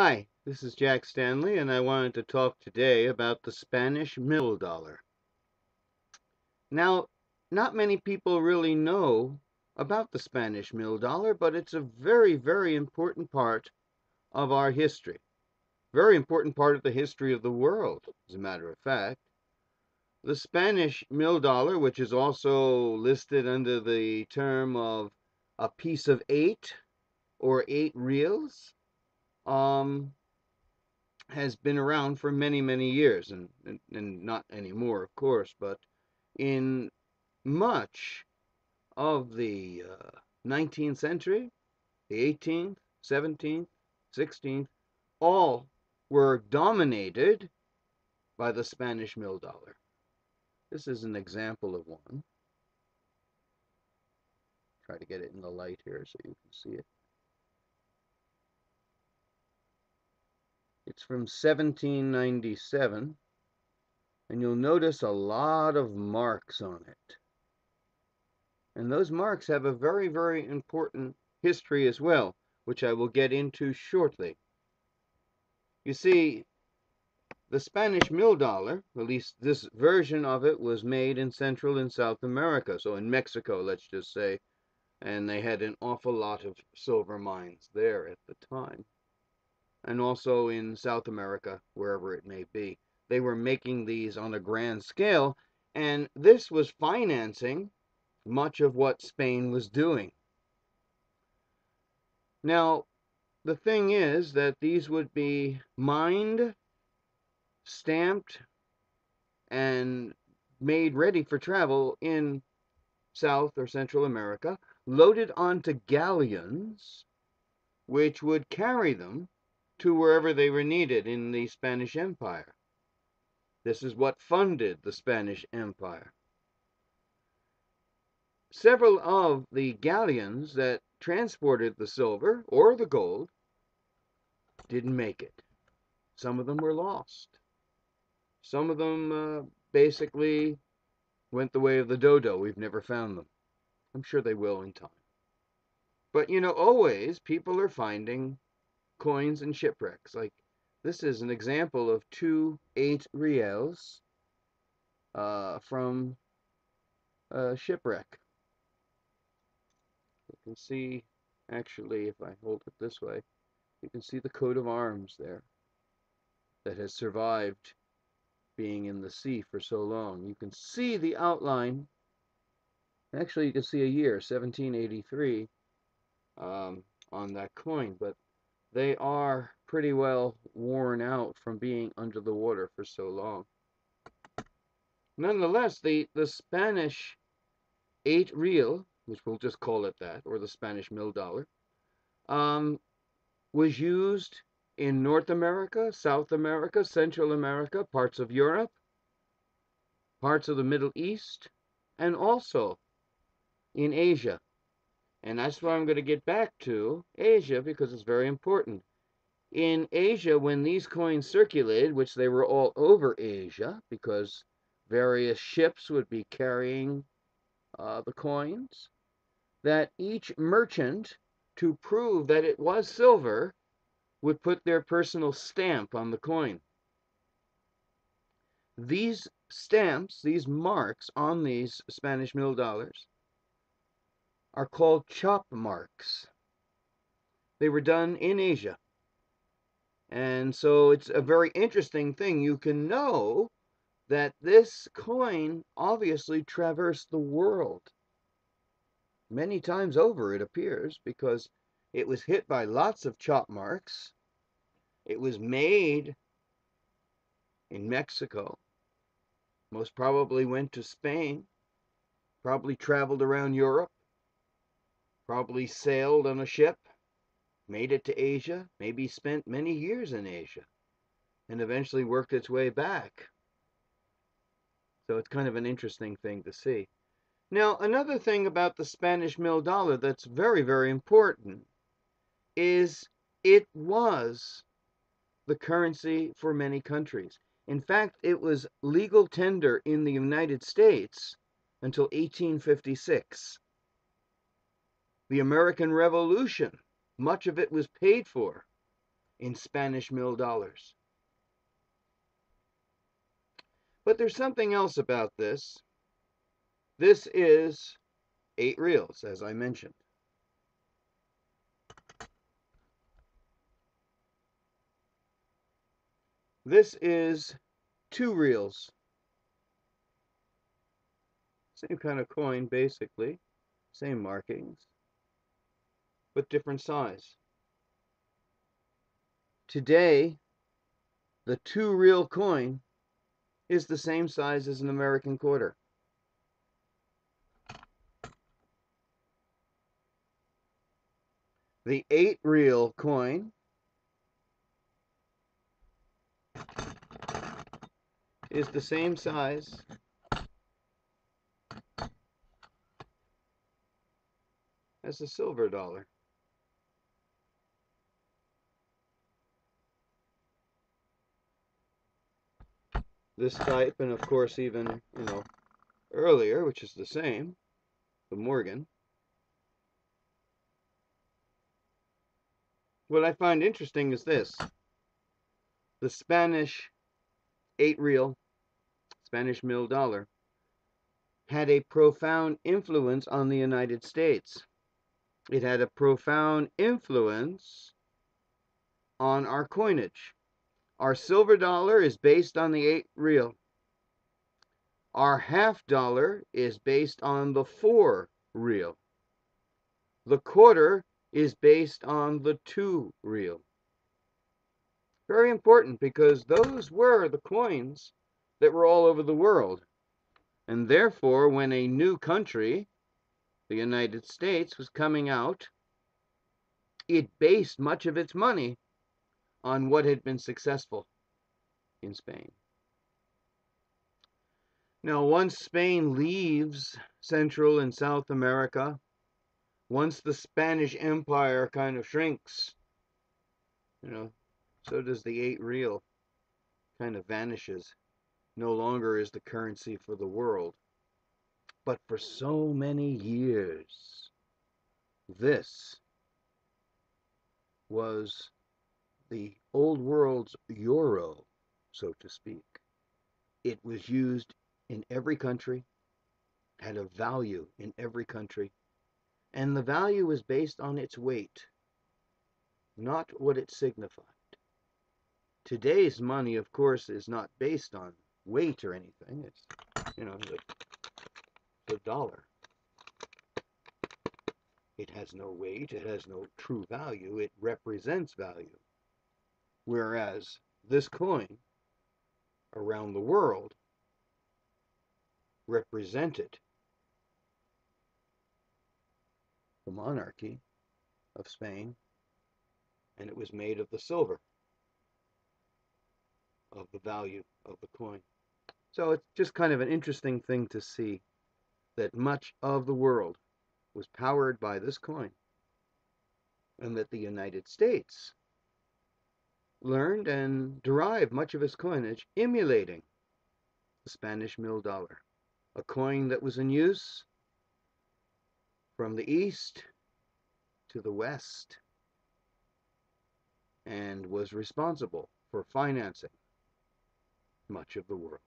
Hi, this is Jack Stanley, and I wanted to talk today about the Spanish mill dollar. Now, not many people really know about the Spanish mill dollar, but it's a very, very important part of our history. Very important part of the history of the world, as a matter of fact. The Spanish mill dollar, which is also listed under the term of a piece of eight or 8 reals, um, has been around for many, many years, and not anymore, of course, but in much of the 19th century, the 18th, 17th, 16th, all were dominated by the Spanish mill dollar. This is an example of one. Try to get it in the light here so you can see it. It's from 1797, and you'll notice a lot of marks on it. And those marks have a very, very important history as well, which I will get into shortly. You see, the Spanish mill dollar, at least this version of it, was made in Central and South America, so in Mexico, let's just say, and they had an awful lot of silver mines there at the time, and also in South America, wherever it may be. They were making these on a grand scale, and this was financing much of what Spain was doing. Now, the thing is that these would be mined, stamped, and made ready for travel in South or Central America, loaded onto galleons, which would carry them to wherever they were needed in the Spanish Empire. This is what funded the Spanish Empire. Several of the galleons that transported the silver or the gold didn't make it. Some of them were lost. Some of them basically went the way of the dodo. We've never found them. I'm sure they will in time. But always people are finding coins and shipwrecks. Like this is an example of 2 8 reals from a shipwreck. You can see, actually, if I hold it this way, you can see the coat of arms there that has survived being in the sea for so long. You can see the outline. Actually, you can see a year, 1783, on that coin, but they are pretty well worn out from being under the water for so long. Nonetheless, the Spanish 8 real, which we'll just call it that, or the Spanish mill dollar, was used in North America, South America, Central America, parts of Europe, parts of the Middle East, and also in Asia. And that's why I'm going to get back to Asia, because it's very important. In Asia, when these coins circulated, which they were all over Asia, because various ships would be carrying the coins, that each merchant, to prove that it was silver, would put their personal stamp on the coin. These stamps, these marks on these Spanish mill dollars, are called chop marks. They were done in Asia. And so it's a very interesting thing. You can know that this coin obviously traversed the world many times over, it appears, because it was hit by lots of chop marks. It was made in Mexico, most probably went to Spain, probably traveled around Europe, probably sailed on a ship, made it to Asia, maybe spent many years in Asia, and eventually worked its way back. So it's kind of an interesting thing to see. Now, another thing about the Spanish mill dollar that's very, very important is it was the currency for many countries. In fact, it was legal tender in the United States until 1856. The American Revolution, much of it was paid for in Spanish mill dollars. But there's something else about this. This is 8 reals, as I mentioned. This is 2 reals. Same kind of coin, basically. Same markings, but different size. Today, the 2 real coin is the same size as an American quarter. The 8 real coin is the same size as a silver dollar. This type, and of course even, earlier, which is the same, the Morgan. What I find interesting is this. The Spanish 8 real, Spanish mill dollar, had a profound influence on the United States. It had a profound influence on our coinage. Our silver dollar is based on the 8 real. Our half dollar is based on the 4 real. The quarter is based on the 2 real. Very important, because those were the coins that were all over the world. And therefore, when a new country, the United States, was coming out, it based much of its money on what had been successful in Spain. Now, once Spain leaves Central and South America, once the Spanish Empire kind of shrinks, so does the 8 real, kind of vanishes. No longer is the currency for the world. But for so many years, this was the old world's euro, so to speak. It was used in every country, had a value in every country, and the value was based on its weight, not what it signified. Today's money, of course, is not based on weight or anything. It's, the dollar. It has no weight, it has no true value, it represents value. Whereas this coin around the world represented the monarchy of Spain, and it was made of the silver of the value of the coin. So it's just kind of an interesting thing to see that much of the world was powered by this coin, and that the United States learned and derived much of its coinage emulating the Spanish mill dollar, a coin that was in use from the east to the west and was responsible for financing much of the world.